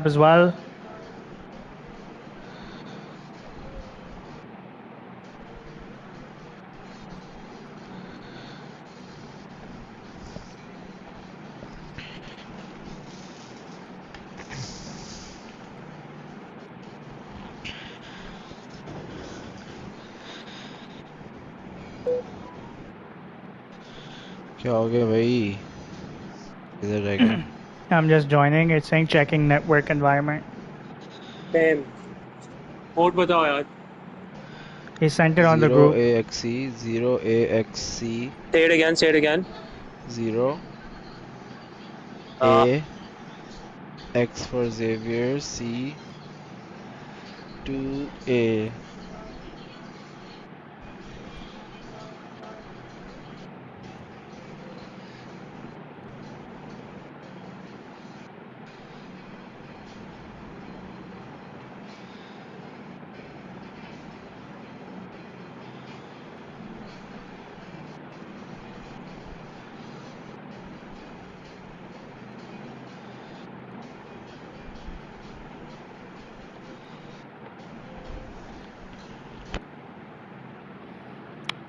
as well. क्या हो गया भाई इधर रह गया I'm just joining. It's saying checking network environment. Damn. Code बताओ यार. He sent it on the group. 0AXC Say it again. Say it again. 0 A X for Xavier C 2A.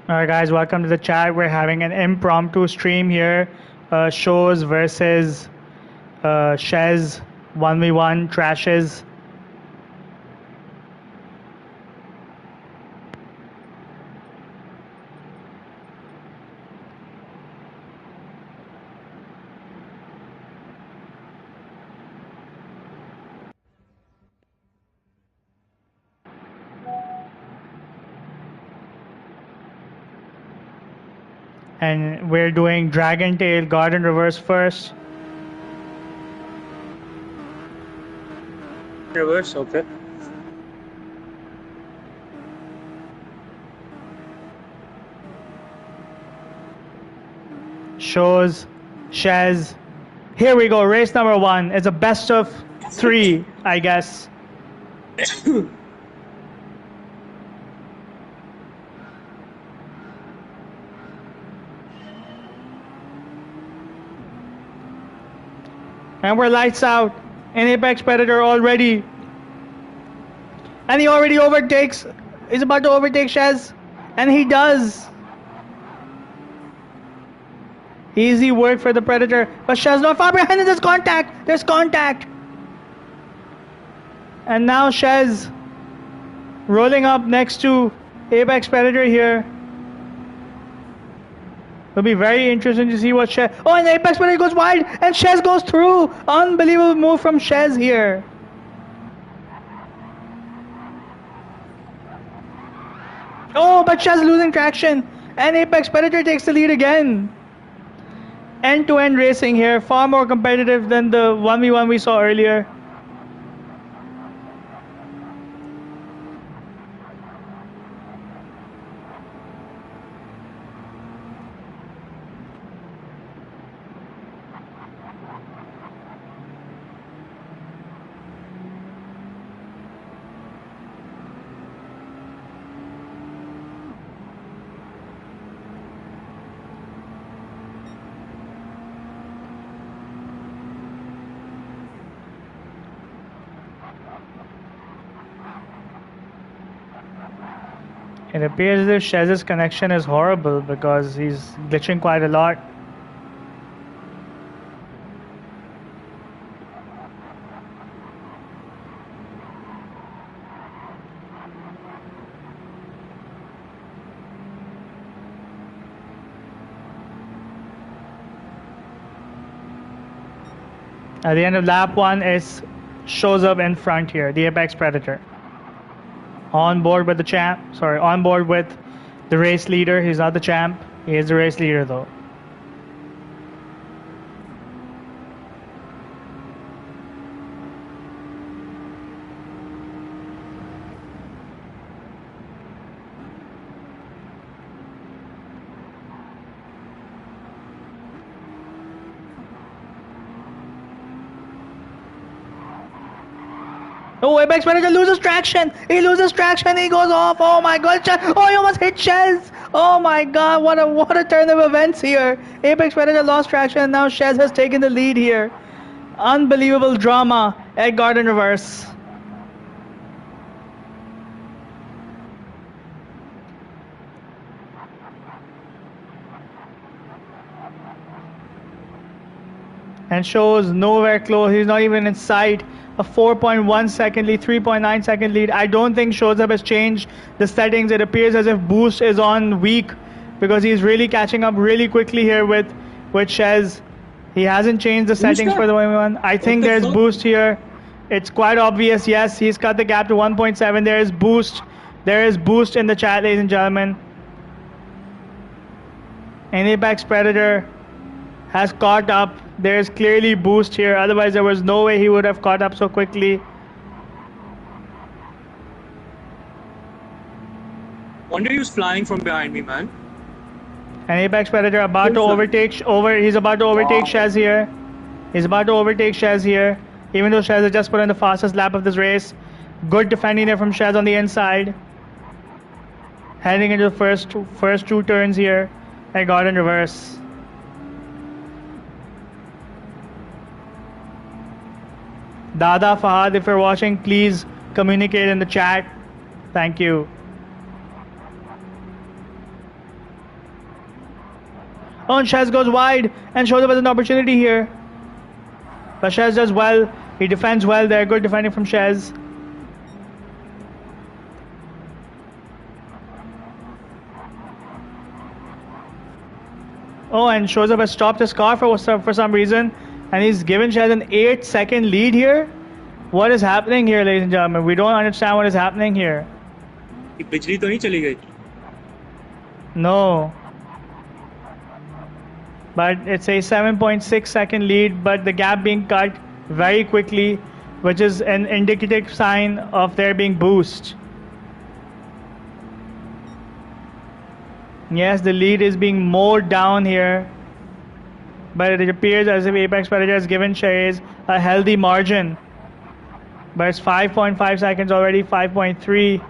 Alright guys, welcome to the chat. We're having an impromptu stream here. Shoz versus Shez 1v1 trashes. And we're doing Dragon Tail Garden Reverse first. Reverse, okay. Shoz, Shez. Here we go, race number 1. It's a best of 3, I guess. And we're lights out. An Apex Predator already. And he already overtakes. He's about to overtake Shez. And he does. Easy work for the Predator. But Shez not far behind. There's contact. There's contact. And now Shez rolling up next to Apex Predator here. It'll be very interesting to see what Shez... Oh, and Apex Predator goes wide, and Shez goes through. Unbelievable move from Shez here. Oh, but Shez losing traction, and Apex Predator takes the lead again. End-to-end racing here, far more competitive than the 1v1 we saw earlier. It appears as if Shez's connection is horrible because he's glitching quite a lot. At the end of lap 1, it shows up in front here, the Apex Predator. On board with the champ, on board with the race leader. He's not the champ, he is the race leader though. Oh, Apex Predator loses traction. He loses traction. He goes off. Oh my God! Oh, he almost hit Shez. Oh my God! What a turn of events here. Apex Predator lost traction, and now Shez has taken the lead here. Unbelievable drama. Egg guard in reverse. And Shoz nowhere close. He's not even in sight. A 4.1 second lead, 3.9 second lead. I don't think Shoz has changed the settings. It appears as if boost is on weak because he's really catching up really quickly here with Shez. He hasn't changed the settings for the one. I think there's boost here. It's quite obvious. Yes, he's cut the gap to 1.7. There is boost. There is boost in the chat, ladies and gentlemen. And Apex Predator has caught up. There's clearly boost here. Otherwise, there was no way he would have caught up so quickly. Wonder he was flying from behind me, man. And Apex Predator about to overtake. He's about to overtake Shez here. He's about to overtake Shez here. Even though Shez has just put in the fastest lap of this race. Good defending there from Shez on the inside. Heading into the first two turns here. And got in reverse. Dada Fahad, if you're watching, please communicate in the chat. Thank you. Oh, and Shez goes wide and shows up as an opportunity here. But Shez does well. He defends well there. Good defending from Shez. Oh, and shows up has stopped his car for some reason. And he's given Shez an 8-second lead here. What is happening here, ladies and gentlemen? We don't understand what is happening here. बिजली तो नहीं चली गई? No. But it's a 7.6 second lead, but the gap being cut very quickly, which is an indicative sign of there being boost. Yes, the lead is being mowed down here. But it appears as if Apex Predator has given Shez a healthy margin. But it's 5.5 seconds already, 5.3.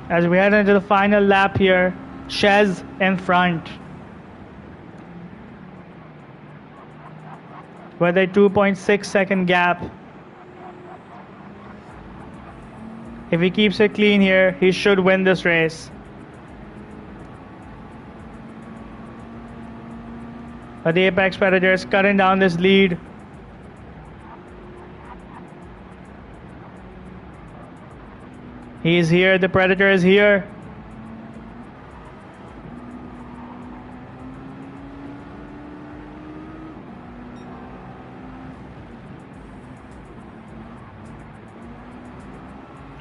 As we head into the final lap here, Shez in front with a 2.6 second gap. If he keeps it clean here, he should win this race. But the Apex Predator is cutting down this lead. He is here, the Predator is here.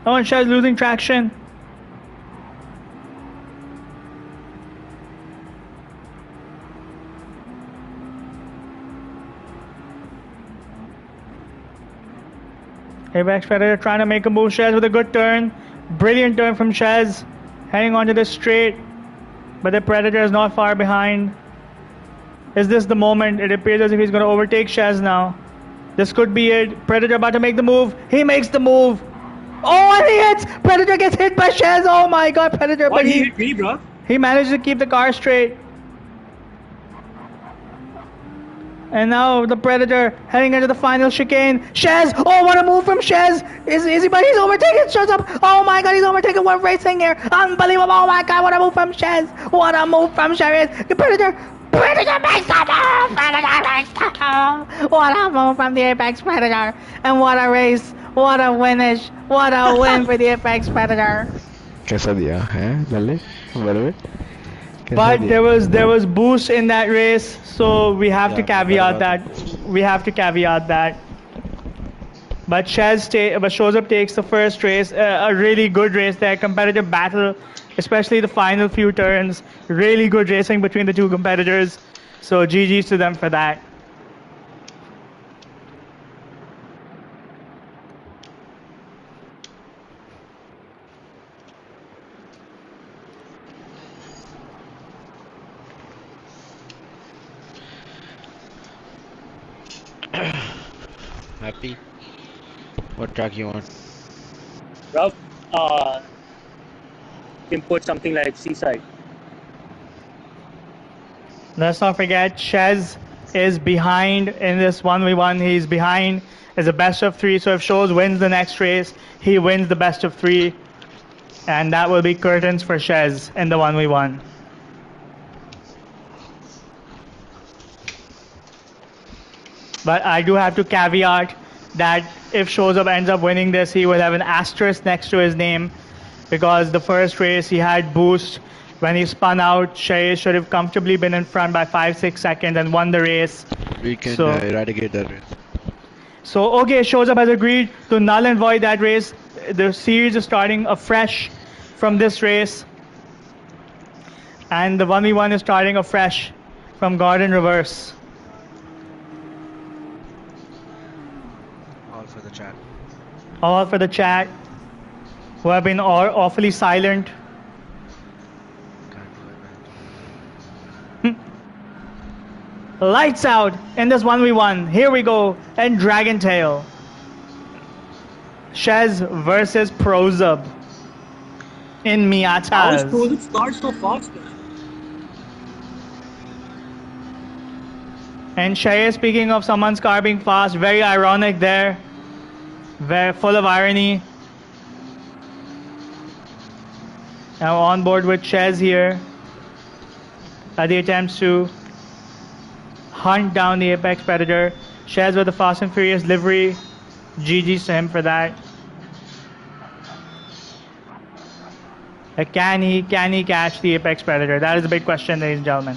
Oh, and Shez losing traction. Apex Predator trying to make a move. Shez with a good turn. Brilliant turn from Shez. Heading onto the straight. But the Predator is not far behind. Is this the moment? It appears as if he's going to overtake Shez now. This could be it. Predator about to make the move. He makes the move. Oh, and he hits! Predator gets hit by Shez. Oh my god, Predator. But he hit me, bro. He managed to keep the car straight. And now the Predator heading into the final chicane. Shez! Oh, what a move from Shez! Is he? But he's overtaken. Shows up. Oh my god, he's overtaken. What racing here! Unbelievable! Oh my god, what a move from Shez! What a move from Shez! The Predator makes the move! Predator makes the move! What a move from the Apex Predator! And what a race! What a winish! What a win for the Apex Predator! कैसा दिया है लल्ले बराबर But there was boost in that race, so we have to caveat that. We have to caveat that. But Shoz up takes the first race, a really good race there, competitive battle, especially the final few turns. Really good racing between the two competitors. So GG's to them for that. Happy? What track you want? Rough, input something like Seaside. Let's not forget, Shez is behind in this 1v1. He's behind. It's a best of 3. So if Shoz wins the next race, he wins the best of 3. And that will be curtains for Shez in the 1v1. But I do have to caveat that if Shozab ends up winning this, he will have an asterisk next to his name, because the first race he had boost. When he spun out, Shez should have comfortably been in front by 5-6 seconds and won the race. We can So- eradicate that race. So, okay, Shozab has agreed to null and void that race. The series is starting afresh from this race. And the 1v1 is starting afresh from Gordon Reverse. All for the chat. All for the chat, who have been awfully silent. Can't do it, man. Lights out in this 1v1. Here we go. And Dragon Tail. Shez versus Prozub in How is Miatas. Prozip start so fast? And Shez, speaking of someone's car being fast, very ironic there. Very full of irony. Now on board with Shez here. At the attempts to hunt down the Apex Predator. Shez with the Fast and Furious livery. GG's to him for that. Can he catch the Apex Predator? That is a big question, ladies and gentlemen.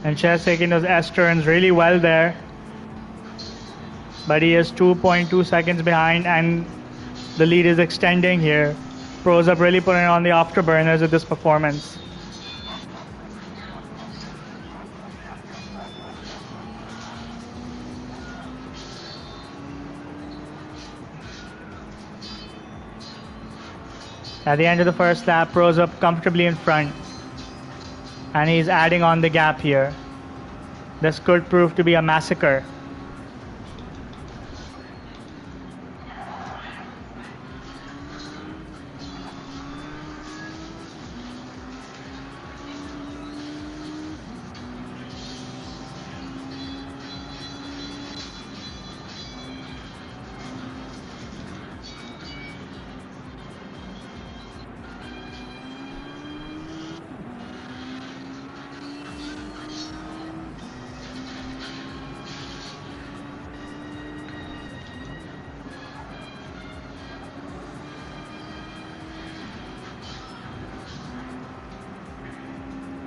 And Shez taking those S turns really well there. But he is 2.2 seconds behind and the lead is extending here. Prozub really putting on the afterburners with this performance. At the end of the first lap, Prozub comfortably in front. And he's adding on the gap here. This could prove to be a massacre.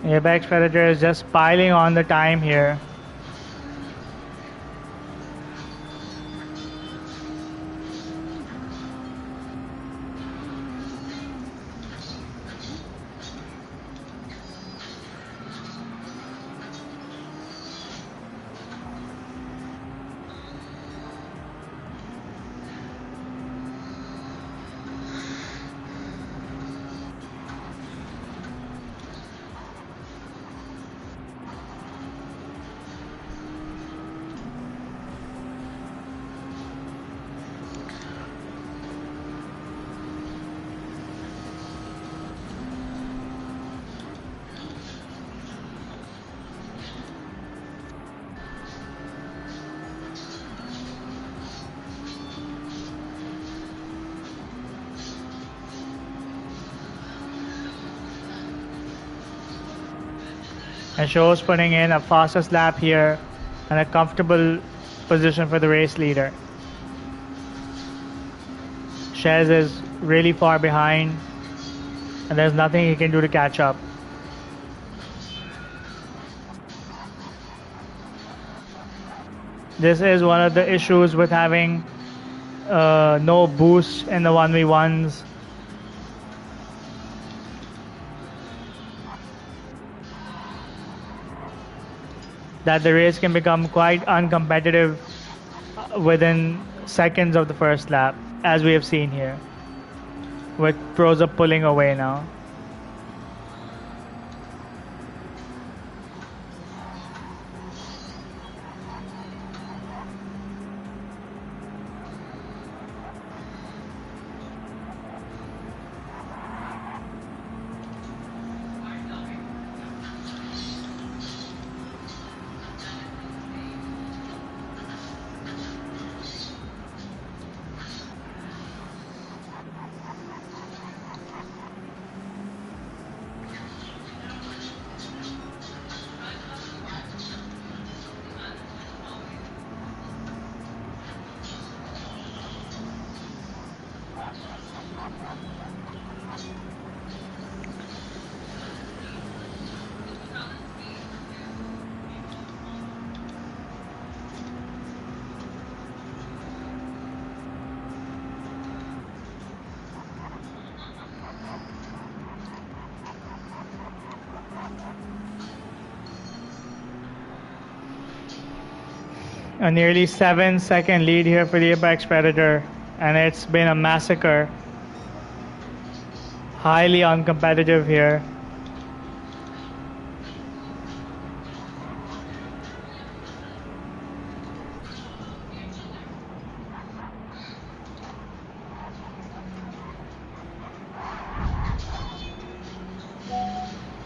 Apex Predator is just piling on the time here. And Shoz putting in a fastest lap here and a comfortable position for the race leader. Shez is really far behind, and there's nothing he can do to catch up. This is one of the issues with having no boost in the 1v1s. That the race can become quite uncompetitive within seconds of the first lap, as we have seen here, with Proza pulling away now. A nearly 7-second lead here for the Apex Predator, and it's been a massacre. Highly uncompetitive here.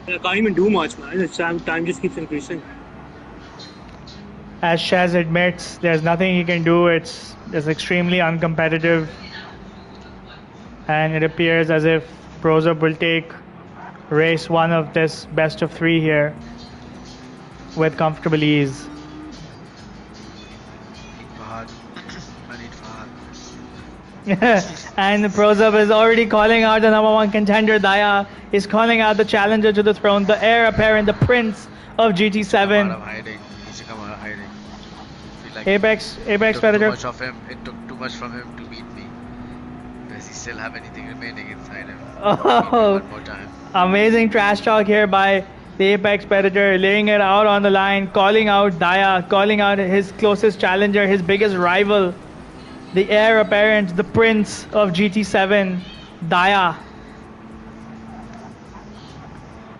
I can't even do much, man. The time just keeps increasing. As Shez admits, there's nothing he can do. It's extremely uncompetitive, and it appears as if Proza will take race 1 of this best of 3 here with comfortable ease. Fahad. I need Fahad. And Proza is already calling out the #1 contender. Daya is calling out the challenger to the throne, the heir apparent, the prince of Come out GT7. of hiding. He needs to come out of hiding. I feel like Apex it took Predator. too much of him. It took too much from him to beat me. Does he still have anything remaining inside him? Oh, One more time. amazing trash talk here by the Apex Predator, laying it out on the line, calling out Daya, calling out his closest challenger, his biggest rival, the heir apparent, the prince of GT7, Daya.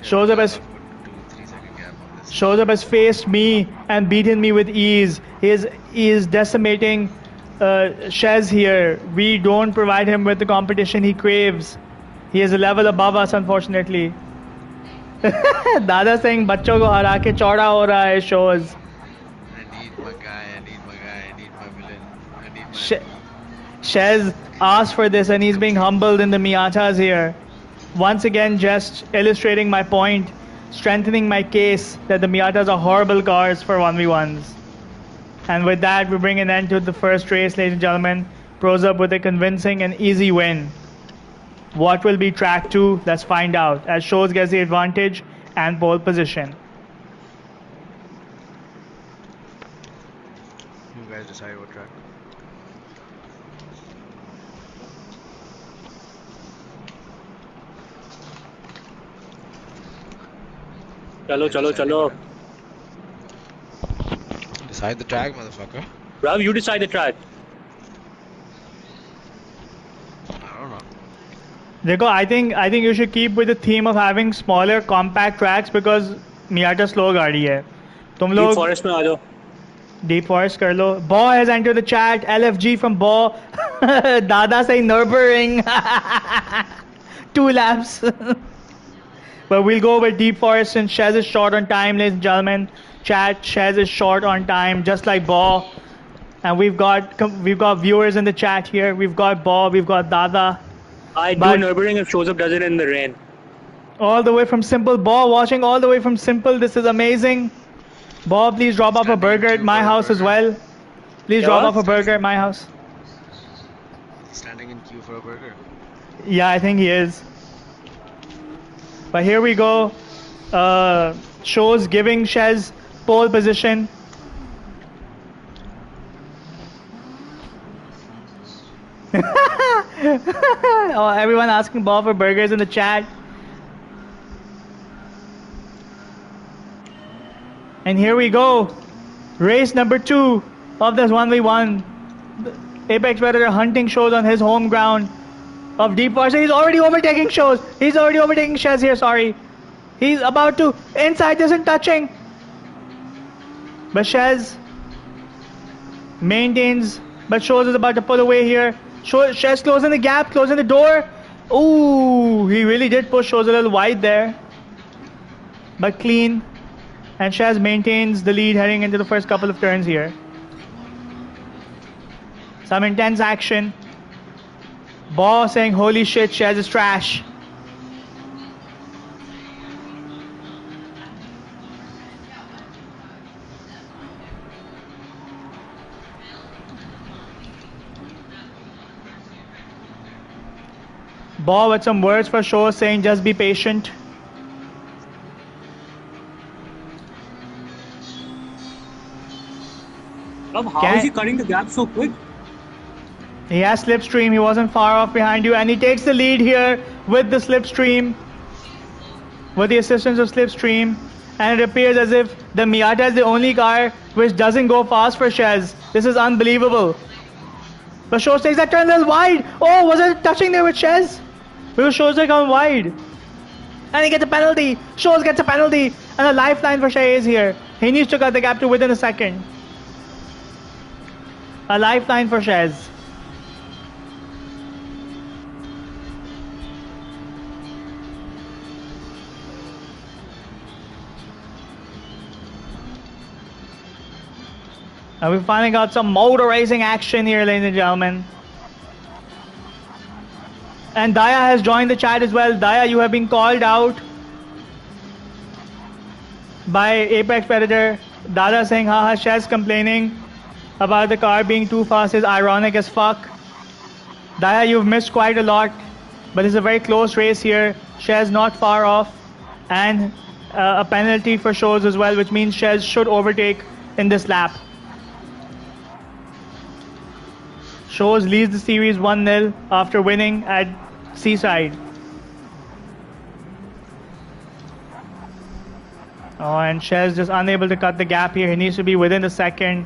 Shows up as 2-3 second gap on this. Shows up has faced me and beaten me with ease. He is decimating Shez here. We don't provide him with the competition he craves. He is a level above us, unfortunately. Dada saying बच्चों को हरा के चौड़ा हो रहा है Shoz. I need my guy, I need my guy, I need my villain, I need my... Shez asked for this and he's being humbled in the Miatas here. Once again, just illustrating my point, strengthening my case that the Miatas are horrible cars for 1v1s. And with that, we bring an end to the first race, ladies and gentlemen. Proza with a convincing and easy win. What will be track 2? Let's find out, as Shoz gets the advantage and pole position. You guys decide what track. Chalo. Decide the track, motherfucker. Rav, you decide the track. I don't know. Dekho, I think you should keep with the theme of having smaller, compact tracks because Miata slow गाड़ी है. तुम Deep लोग forest में आ जाओ. Deep Forest कर लो. Bo has entered the chat. LFG from Bo. Dada saying Nürburgring. 2 laps. But we'll go with Deep Forest since Shez is short on time, ladies and gentlemen. Chat, Shez is short on time, just like Bo. And we've got viewers in the chat here. We've got Bo, we've got Dada. I do But- Nürburgring if Shoz does it in the rain. All the way from Simple. Bo watching all the way from Simple. This is amazing. Bob, please drop off a Standing in burger at queue my for a house as burger. well. Please Yeah, drop what? off a burger at my house. Standing in queue for a burger. Yeah, I think he is. But here we go. Shoz giving Shez pole position. Oh, everyone asking Bob for burgers in the chat. And here we go. Race number 2 of this 1v1. Apex Predator hunting Shoz on his home ground of deep water. He's already overtaking Shoz. He's already overtaking Shez here, sorry. He's about to. Inside isn't touching. But Shez maintains. But Shoz is about to pull away here. Shez closing the gap, closing the door. Ooh, he really did push Shoz a little wide there. But clean. And Shez maintains the lead heading into the first couple of turns here. Some intense action. Baw saying, holy shit, Shez is trash. Baw with some words for Shoz saying, just be patient. How is he cutting the gap so quick? He has slipstream. He wasn't far off behind you. And he takes the lead here with the slipstream. With the assistance of slipstream. And it appears as if the Miata is the only car which doesn't go fast for Shez. This is unbelievable. But Shoz takes that turn a little wide. Oh, was it touching there with Shez? Because Shoz had gone wide. And he gets a penalty. Shoz gets a penalty. And a lifeline for Shez here. He needs to cut the gap to within a second. A lifeline for Shez. And we finally got some motor racing action here, ladies and gentlemen. And Daya has joined the chat as well. Daya, you have been called out by Apex Predator. Dada saying, haha, Shez complaining about the car being too fast is ironic as fuck. Daya, you've missed quite a lot. But it's a very close race here. Shez not far off. And a penalty for Shoz as well, which means Shez should overtake in this lap. Shoz leads the series 1-0 after winning at Seaside. Oh, and Shez just unable to cut the gap here. He needs to be within a second.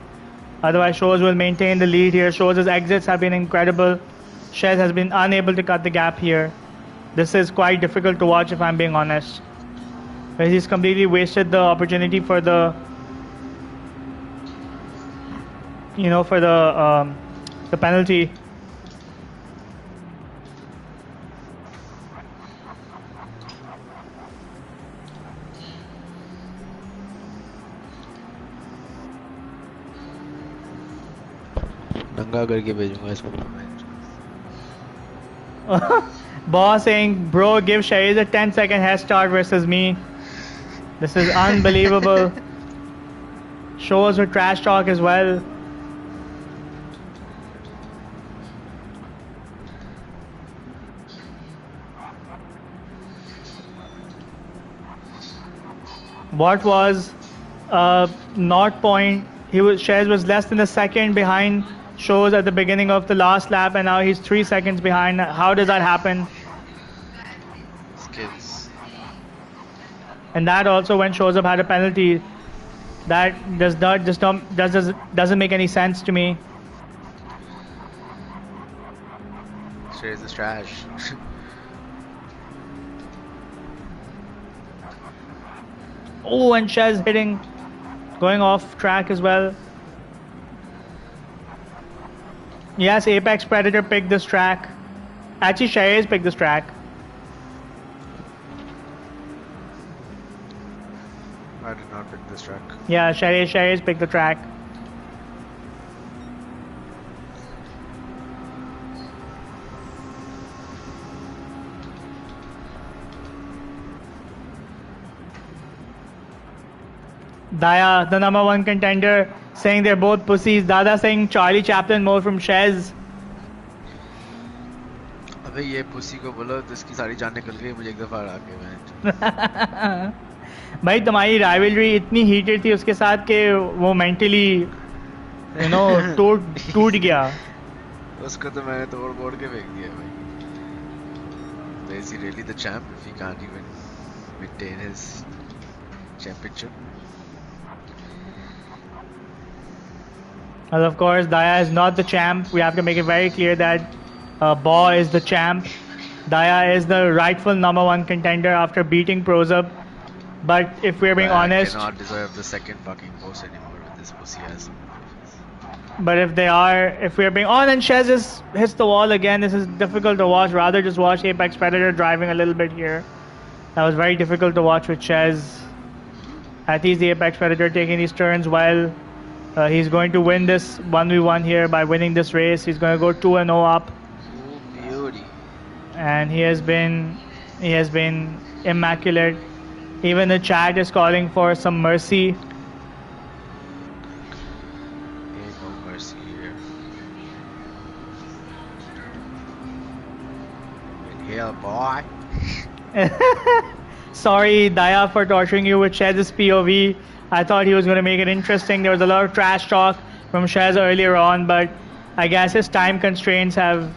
Otherwise, Shoz will maintain the lead here. Shoz's exits have been incredible. Shez has been unable to cut the gap here. This is quite difficult to watch if I'm being honest. But he's completely wasted the opportunity for the... You know, for the penalty. नंगा करके भेजूंगा इसको. Boss saying, bro, give Shez a 10-second head start versus me. This is unbelievable. Shows with trash talk as well. What was not point? Shez was less than a second behind Shoz at the beginning of the last lap, and now he's 3 seconds behind. How does that happen? Skills. And that also when Shoz had a penalty. That doesn't make any sense to me. Shez is trash. Oh, and Shez hitting, going off track as well. Yes, Apex Predator picked this track. Actually, Shez picked this track. I did not pick this track. Yeah, Shez picked the track. Daya, the number one contender, saying they're both pussies. Dada saying Charlie Chaplin more from Shez. अबे ये pussy को बोलो तो इसकी सारी जान निकल गई मुझे एक दफा हरा के मैं भाई तुम्हारी राइवलरी इतनी हीटेड थी उसके साथ कि वो मेंटली यू नो टूट गया उसको तो मैंने तोड़ फोड़ के फेंक दिया भाई तो is he really the champ if he can't even maintain his championship? Well, of course, Daya is not the champ. We have to make it very clear that Baw is the champ. Daya is the rightful number one contender after beating Prozab. But if we're being honest, I cannot deserve the second fucking post anymore with this pussy ass. but if we're being on, and Shez hits the wall again. This is difficult to watch. Rather just watch Apex Predator driving a little bit here. That was very difficult to watch with Shez. At least the Apex Predator taking these turns while he's going to win this 1v1 here by winning this race. He's going to go 2-0 up. Oh, beauty. And he has been immaculate. Even the chat is calling for some mercy. Ain't no mercy here. Inhale, boy. Sorry, Daya, for torturing you with Shez's POV. I thought he was going to make it interesting. There was a lot of trash talk from Shez earlier on, but I guess his time constraints have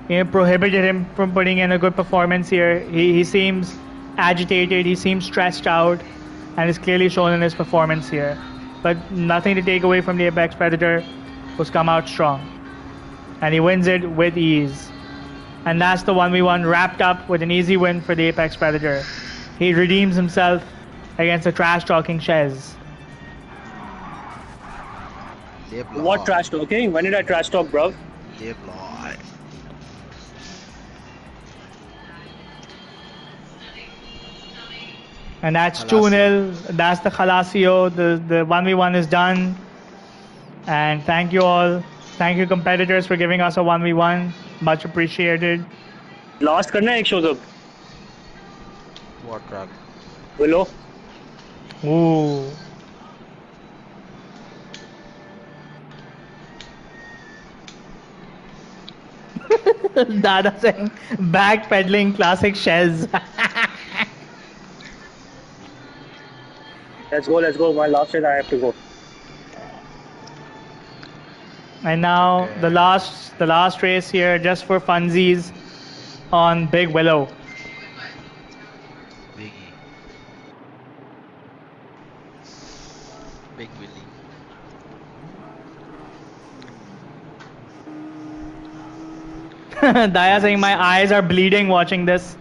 prohibited him from putting in a good performance here. He seems agitated, he seems stressed out, and is clearly shown in his performance here. But nothing to take away from the Apex Predator, who's come out strong. And he wins it with ease. And that's the 1v1 wrapped up with an easy win for the Apex Predator. He redeems himself against the trash-talking Shez. What trash talking? When did I trash talk, bro? And that's 2-0. That's the Khalasio. The 1v1 is done. And thank you all. Thank you, competitors, for giving us a 1v1. Much appreciated. Last karna ek shows up. What track? Willow. Ooh. Dada saying backpedaling classic Shez. Let's go. My last race I have to go. And now Okay. the last race here just for funsies on Big Willow. Biggie. Big Willie. Daya saying my eyes are bleeding watching this.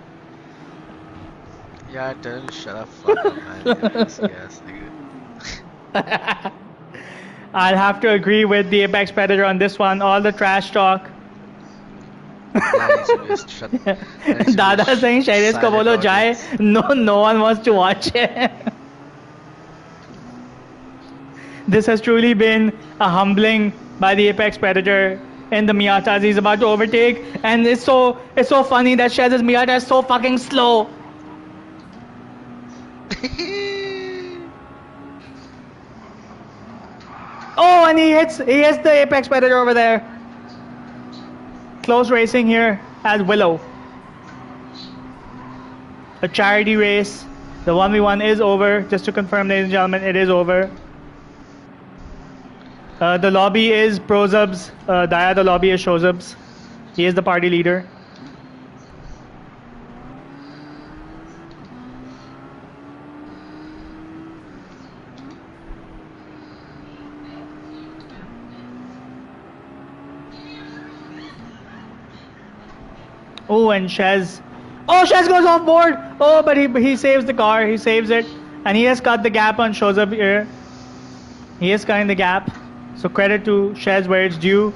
Yeah, tell him to shut up, fuck up, man. You pussy ass nigga. I'll have to agree with the Apex Predator on this one. All the trash talk. Yeah, you should just shut. Yeah, you should Dada just saying Shailesh ko silent bolo jaye. audience. No one wants to watch it. This has truly been a humbling by the Apex Predator in the Miatas. He's about to overtake, and it's so funny that Shez's Miata is so fucking slow. Oh, and he hits the Apex Predator over there. Close racing here at Willow. A charity race. The 1v1 is over. Just to confirm, ladies and gentlemen, it is over. The lobby is Prozab's. Daya, the lobby is Shozab's. He is the party leader. Oh, and Shez. Oh, Shez goes off board. Oh, but he saves the car. He saves it. And he has cut the gap on Shozab here. He is cutting the gap. So credit to Shez where it's due.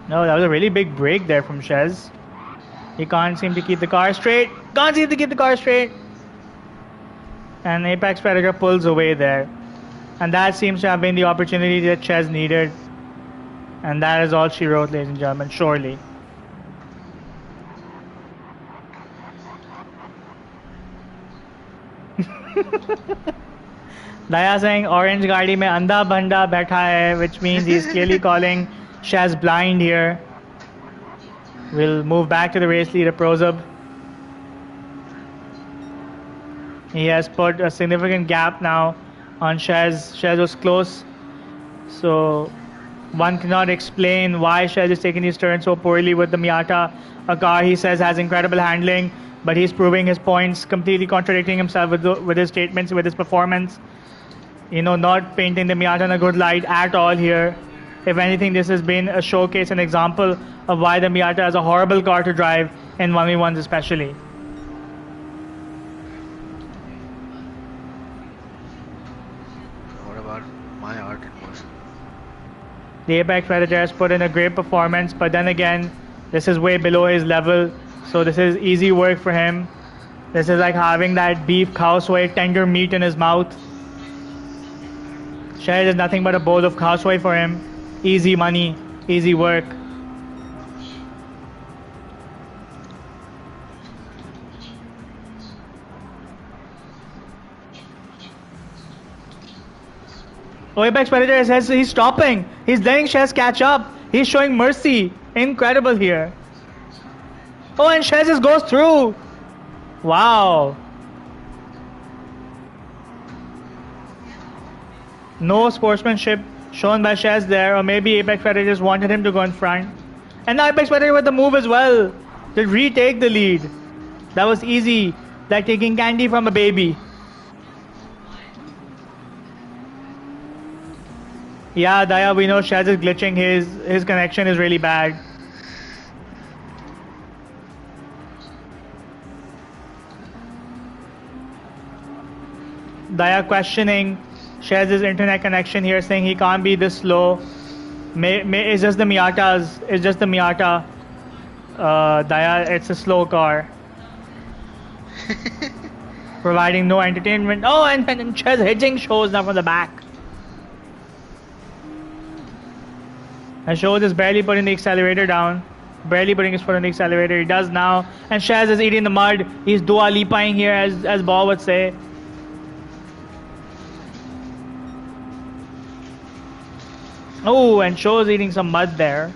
No, that was a really big break there from Shez. He can't seem to keep the car straight. And Apex Predator pulls away there. And that seems to have been the opportunity that Shez needed. And that is all she wrote, ladies and gentlemen, surely. Daya saying orange gaadi mein andha banda baitha hai, which means he's clearly calling Shez blind here. We'll move back to the race leader, Prozub. He has put a significant gap now on Shez. Shez was close, so one cannot explain why Shez is taking his turn so poorly with the Miata, a car he says has incredible handling, but he's proving his points, completely contradicting himself with his statements, with his performance. You know, not painting the Miata in a good light at all here. If anything, this has been a showcase, an example of why the Miata is a horrible car to drive in 1v1s especially. What about my art in motion? The Apex Predator has put in a great performance, but then again, this is way below his level, so this is easy work for him. This is like having that beef cow soy tender meat in his mouth. Shez is nothing but a bowl of cow soy for him. Easy money, easy work. Oh, Apex Predator says he's stopping. He's letting Shez catch up. He's showing mercy. Incredible here. Oh, and Shez just goes through. Wow. No sportsmanship shown by Shez there, or maybe Apex Predator just wanted him to go in front. And now Apex Predator with the move as well to retake the lead. That was easy, like taking candy from a baby. Yeah, Daya, we know Shez is glitching. His connection is really bad. Daya questioning Shez's internet connection here, saying he can't be this slow. It's just the Miatas. It's just the Miata. Daya, it's a slow car. Providing no entertainment. Oh, and Shez hitting Shoz now from the back. And Shoz is barely putting the accelerator down. Barely putting his foot on the accelerator. He does now. And Shez is eating the mud. He's Dua Lipaing here, as Ball would say. Oh, and Shoz eating some mud there.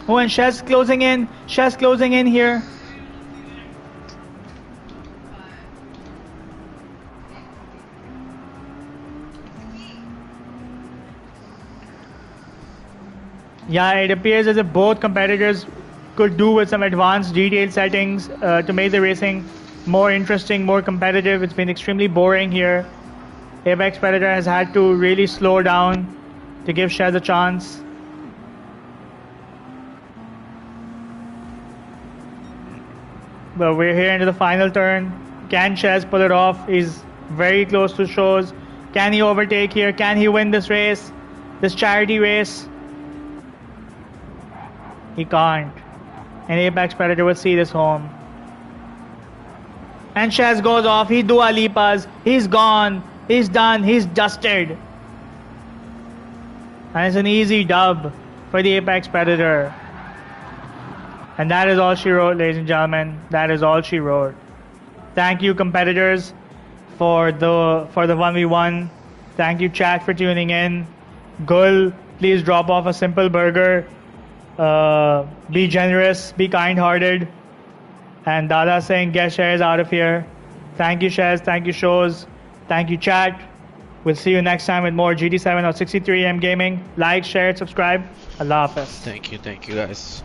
Oh, and Shez closing in. Shez closing in here. Yeah, it appears as if both competitors could do with some advanced detailed settings to make the racing more interesting, more competitive. It's been extremely boring here. Apex Predator has had to really slow down to give Shez a chance. But we're here into the final turn. Can Shez pull it off? He's very close to Shoz. Can he overtake here? Can he win this race? This charity race? He can't. And Apex Predator will see this home. And Shez goes off. He Dua Lipas. He's gone. He's done. He's dusted. And it's an easy dub for the Apex Predator. And that is all she wrote, ladies and gentlemen. That is all she wrote. Thank you, competitors, for the 1v1. Thank you, chat, for tuning in. Gul, please drop off a simple burger. Be generous, be kind-hearted. And Dada saying, get Shez out of here. Thank you, Shez. Thank you, Shoz. Thank you, chat. We'll see you next time with more GT7 or 63am gaming. Like, share, subscribe. Allah Hafiz. Thank you guys.